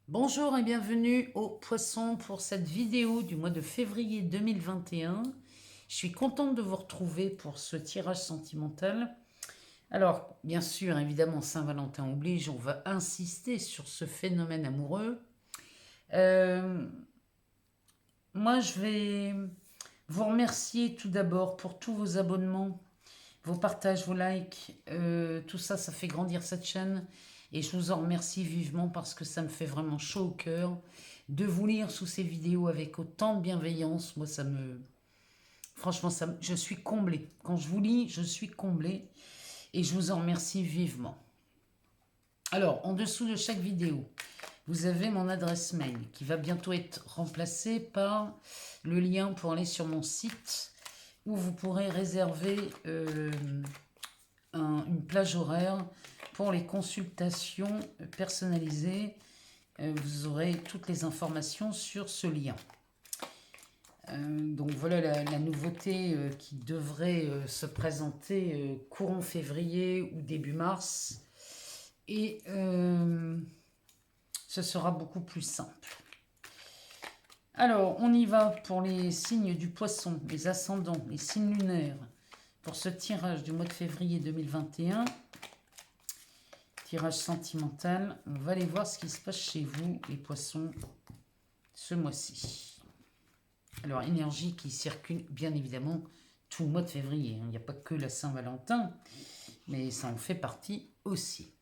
Bonjour et bienvenue aux Poissons pour cette vidéo du mois de février 2021. Je suis contente de vous retrouver pour ce tirage sentimental. Alors, bien sûr, évidemment, Saint-Valentin oblige, on va insister sur ce phénomène amoureux. Euh, Moi, je vais vous remercier tout d'abord pour tous vos abonnements, vos partages, vos likes. Tout ça, ça fait grandir cette chaîne. Et je vous en remercie vivement parce que ça me fait vraiment chaud au cœur de vous lire sous ces vidéos avec autant de bienveillance. Moi, ça me... Franchement, je suis comblée. Quand je vous lis, je suis comblée. Et je vous en remercie vivement. Alors, en dessous de chaque vidéo, vous avez mon adresse mail qui va bientôt être remplacée par le lien pour aller sur mon site où vous pourrez réserver une plage horaire pour les consultations personnalisées. Vous aurez toutes les informations sur ce lien. Donc voilà la nouveauté qui devrait se présenter courant février ou début mars. Et ce sera beaucoup plus simple. Alors, on y va pour les signes du poisson, les ascendants, les signes lunaires. Pour ce tirage du mois de février 2021, tirage sentimental, on va aller voir ce qui se passe chez vous, les poissons, ce mois-ci. Alors, énergie qui circule, bien évidemment, tout le mois de février. Il n'y a pas que la Saint-Valentin, mais ça en fait partie aussi.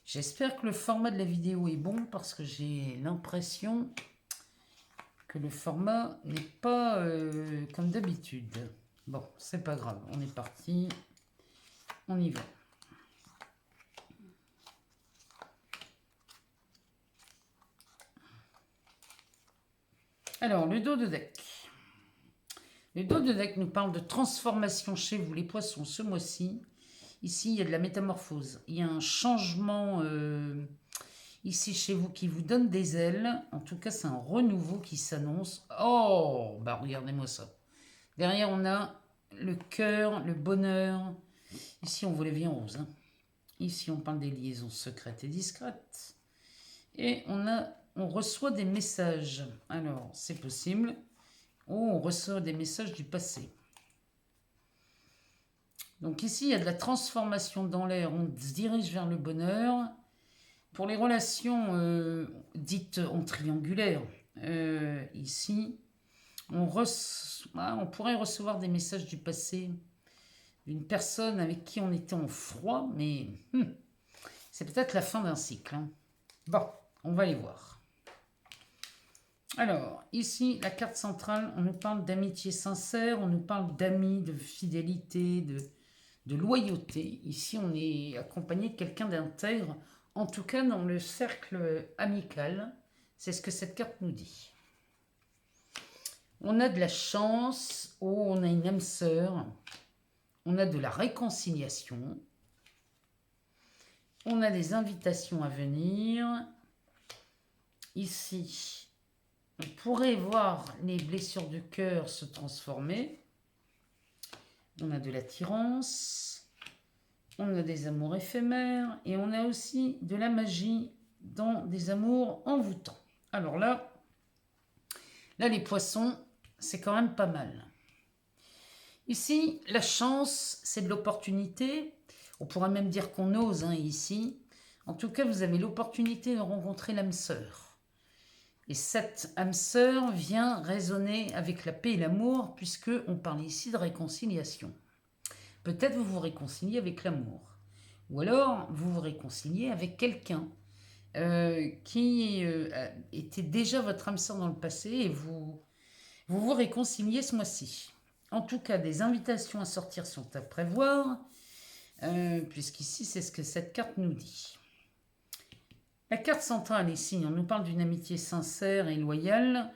J'espère que le format de la vidéo est bon parce que j'ai l'impression que le format n'est pas comme d'habitude. Bon, c'est pas grave, on est parti, on y va. Alors, le dos de deck. Le dos de deck nous parle de transformation chez vous, les poissons, ce mois-ci. Ici, il y a de la métamorphose. Il y a un changement ici chez vous qui vous donne des ailes. En tout cas, c'est un renouveau qui s'annonce. Oh, bah regardez-moi ça. Derrière, on a le cœur, le bonheur. Ici, on voit les vies en rose. Ici, on parle des liaisons secrètes et discrètes. Et on reçoit des messages. Alors, c'est possible. Oh, on reçoit des messages du passé. Donc ici, il y a de la transformation dans l'air. On se dirige vers le bonheur. Pour les relations dites en triangulaire, ici, on pourrait recevoir des messages du passé d'une personne avec qui on était en froid, mais c'est peut-être la fin d'un cycle. Bon, on va les voir. Alors, ici, la carte centrale, on nous parle d'amitié sincère, on nous parle d'amis, de fidélité, de loyauté. Ici, on est accompagné de quelqu'un d'intègre, en tout cas dans le cercle amical. C'est ce que cette carte nous dit. On a de la chance, on a une âme sœur, on a de la réconciliation, on a des invitations à venir. Ici, on pourrait voir les blessures du cœur se transformer. On a de l'attirance, on a des amours éphémères et on a aussi de la magie dans des amours envoûtants. Alors là les poissons, c'est quand même pas mal. Ici, la chance, c'est de l'opportunité. On pourrait même dire qu'on ose ici. En tout cas, vous avez l'opportunité de rencontrer l'âme sœur. Et cette âme sœur vient résonner avec la paix et l'amour, puisqu'on parle ici de réconciliation. Peut-être vous vous réconciliez avec l'amour. Ou alors, vous vous réconciliez avec quelqu'un qui était déjà votre âme sœur dans le passé et vous réconciliez ce mois-ci. En tout cas, des invitations à sortir sont à prévoir, puisqu'ici, c'est ce que cette carte nous dit. La carte centrale ici, on nous parle d'une amitié sincère et loyale.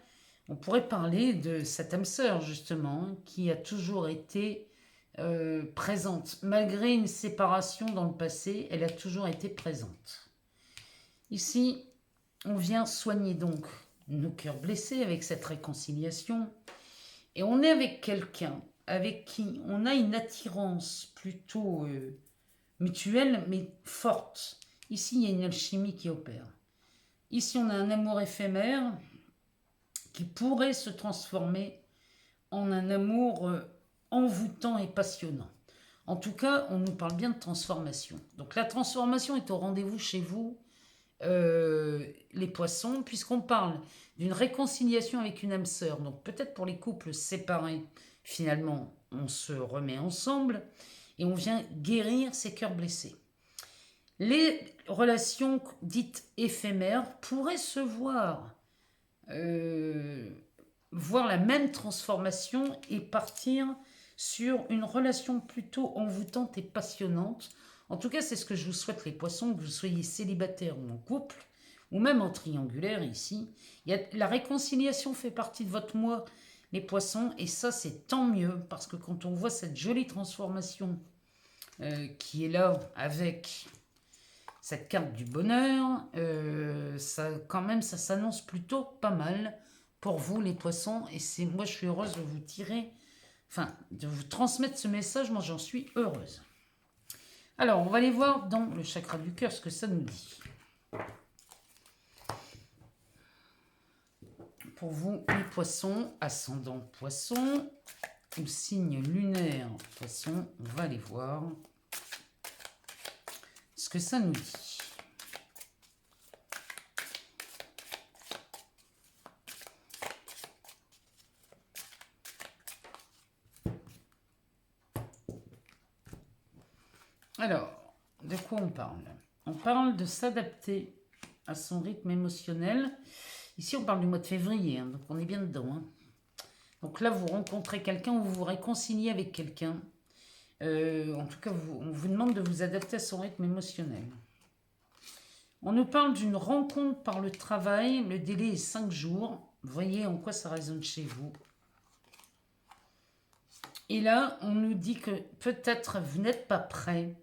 On pourrait parler de cette âme sœur, justement, qui a toujours été présente. Malgré une séparation dans le passé, elle a toujours été présente. Ici, on vient soigner donc nos cœurs blessés avec cette réconciliation. Et on est avec quelqu'un avec qui on a une attirance plutôt mutuelle, mais forte. Ici, il y a une alchimie qui opère. Ici, on a un amour éphémère qui pourrait se transformer en un amour envoûtant et passionnant. En tout cas, on nous parle bien de transformation. Donc la transformation est au rendez-vous chez vous, les poissons, puisqu'on parle d'une réconciliation avec une âme sœur. Donc peut-être pour les couples séparés, finalement, on se remet ensemble et on vient guérir ces cœurs blessés. Les relations dites éphémères pourraient se voir la même transformation et partir sur une relation plutôt envoûtante et passionnante. En tout cas, c'est ce que je vous souhaite, les poissons, que vous soyez célibataire ou en couple, ou même en triangulaire ici. La réconciliation fait partie de votre mois, les poissons, et ça, c'est tant mieux, parce que quand on voit cette jolie transformation qui est là avec cette carte du bonheur, ça, quand même, ça s'annonce plutôt pas mal pour vous, les poissons, et moi, je suis heureuse de vous tirer, enfin, de vous transmettre ce message, moi, j'en suis heureuse. Alors, on va aller voir dans le chakra du cœur ce que ça nous dit. Pour vous, les poissons, ascendant poisson, ou signe lunaire poisson, on va aller voir ce que ça nous dit. Alors, de quoi on parle? On parle de s'adapter à son rythme émotionnel. Ici, on parle du mois de février, hein, donc on est bien dedans. Hein. Donc là, vous rencontrez quelqu'un ou vous vous réconciliez avec quelqu'un. En tout cas, on vous demande de vous adapter à son rythme émotionnel. On nous parle d'une rencontre par le travail. Le délai est 5 jours. Voyez en quoi ça résonne chez vous. Et là, on nous dit que peut-être vous n'êtes pas prêt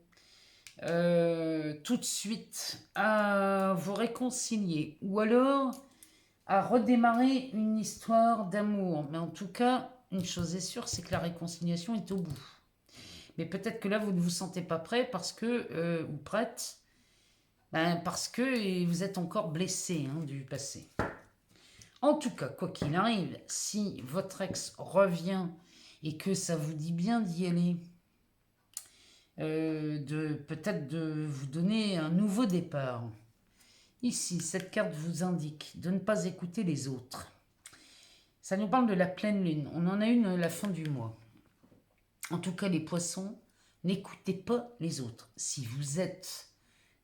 tout de suite à vous réconcilier. Ou alors à redémarrer une histoire d'amour. Mais en tout cas, une chose est sûre, c'est que la réconciliation est au bout. Mais peut-être que là, vous ne vous sentez pas prêt parce que, ou prête, parce que vous êtes encore blessé du passé. En tout cas, quoi qu'il arrive, si votre ex revient et que ça vous dit bien d'y aller, peut-être de vous donner un nouveau départ. Ici, cette carte vous indique de ne pas écouter les autres. Ça nous parle de la pleine lune. On en a une à la fin du mois. En tout cas, les poissons, n'écoutez pas les autres. Si vous êtes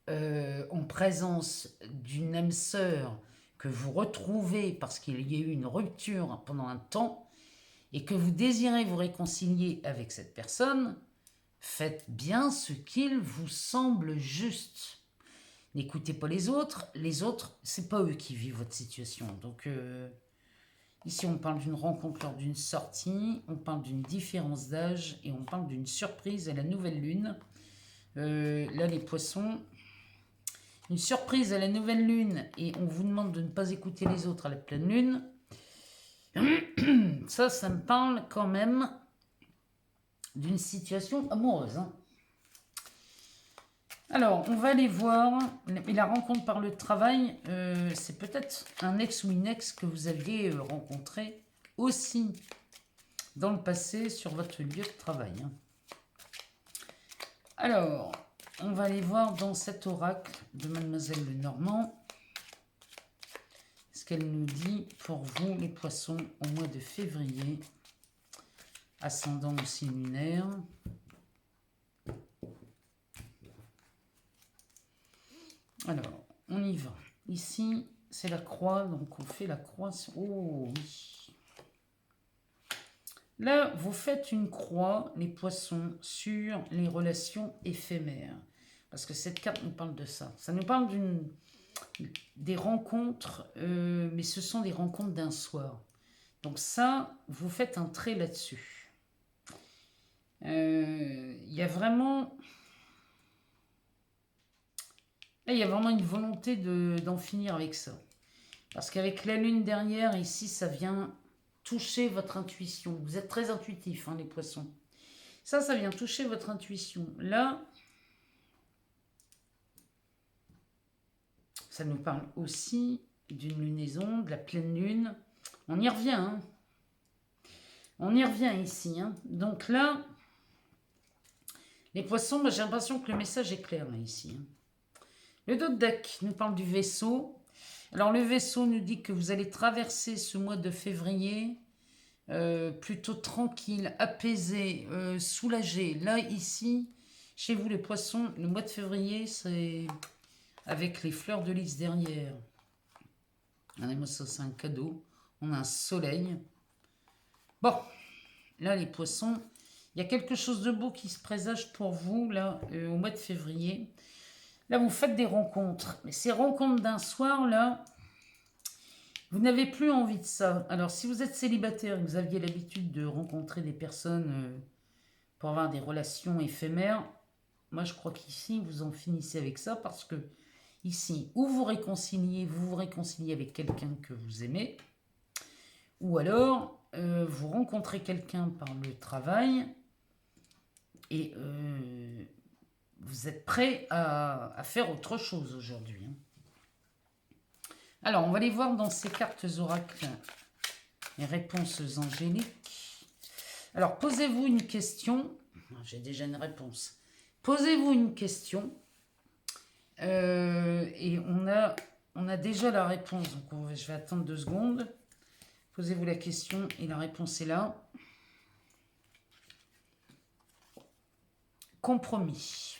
en présence d'une âme sœur que vous retrouvez parce qu'il y a eu une rupture pendant un temps et que vous désirez vous réconcilier avec cette personne, faites bien ce qu'il vous semble juste. N'écoutez pas les autres. Les autres, c'est pas eux qui vivent votre situation. Donc, ici, on parle d'une rencontre lors d'une sortie, on parle d'une différence d'âge et on parle d'une surprise à la nouvelle lune. Là, les poissons, une surprise à la nouvelle lune et on vous demande de ne pas écouter les autres à la pleine lune. Ça me parle quand même d'une situation amoureuse. Hein. Alors, on va aller voir. Et la rencontre par le travail, c'est peut-être un ex ou une ex que vous aviez rencontré aussi dans le passé sur votre lieu de travail. Hein. Alors, on va aller voir dans cet oracle de Mademoiselle Lenormand ce qu'elle nous dit pour vous, les poissons, au mois de février, ascendant aussi lunaire. Alors, on y va. Ici, c'est la croix, donc on fait la croix. Oh oui. Là, vous faites une croix, les poissons, sur les relations éphémères. Parce que cette carte nous parle de ça. Ça nous parle des rencontres, mais ce sont des rencontres d'un soir. Donc ça, vous faites un trait là-dessus. Il y a vraiment... Là, il y a vraiment une volonté d'en finir avec ça. Parce qu'avec la lune derrière, ici, ça vient toucher votre intuition. Vous êtes très intuitifs, les poissons. Ça vient toucher votre intuition. Là, Ça nous parle aussi d'une lunaison, de la pleine lune. On y revient, hein. On y revient ici, hein. Donc là, les poissons, moi j'ai l'impression que le message est clair là, ici, hein. Le dos de deck nous parle du vaisseau. Alors le vaisseau nous dit que vous allez traverser ce mois de février plutôt tranquille, apaisé, soulagé. Là, ici, chez vous les poissons, le mois de février, c'est avec les fleurs de lys derrière. Regardez-moi ça, c'est un cadeau. On a un soleil. Bon, là les poissons, il y a quelque chose de beau qui se présage pour vous, là, au mois de février. Là, vous faites des rencontres. Mais ces rencontres d'un soir, là, vous n'avez plus envie de ça. Alors, si vous êtes célibataire et que vous aviez l'habitude de rencontrer des personnes pour avoir des relations éphémères, moi, je crois qu'ici, vous en finissez avec ça parce que ici, ou vous vous réconciliez avec quelqu'un que vous aimez, ou alors, vous rencontrez quelqu'un par le travail et vous êtes prêt à faire autre chose aujourd'hui, hein. Alors, on va aller voir dans ces cartes oracles les réponses angéliques. Alors, posez-vous une question. J'ai déjà une réponse. Posez-vous une question. Et on a déjà la réponse. Donc, je vais attendre 2 secondes. Posez-vous la question et la réponse est là. Compromis.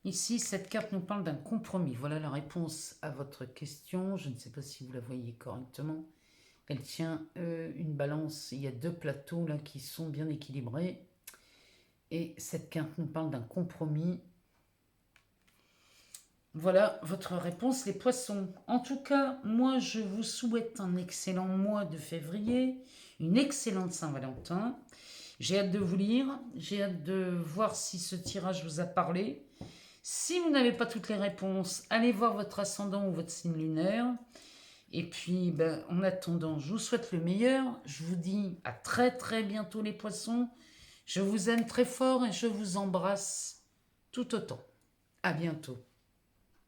Ici, cette carte nous parle d'un compromis. Voilà la réponse à votre question. Je ne sais pas si vous la voyez correctement. Elle tient une balance. Il y a 2 plateaux là qui sont bien équilibrés. Et cette carte nous parle d'un compromis. Voilà votre réponse, les poissons. En tout cas, moi, je vous souhaite un excellent mois de février, une excellente Saint-Valentin. J'ai hâte de vous lire. J'ai hâte de voir si ce tirage vous a parlé. Si vous n'avez pas toutes les réponses, allez voir votre ascendant ou votre signe lunaire. Et puis, en attendant, je vous souhaite le meilleur. Je vous dis à très très bientôt les poissons. Je vous aime très fort et je vous embrasse tout autant. À bientôt.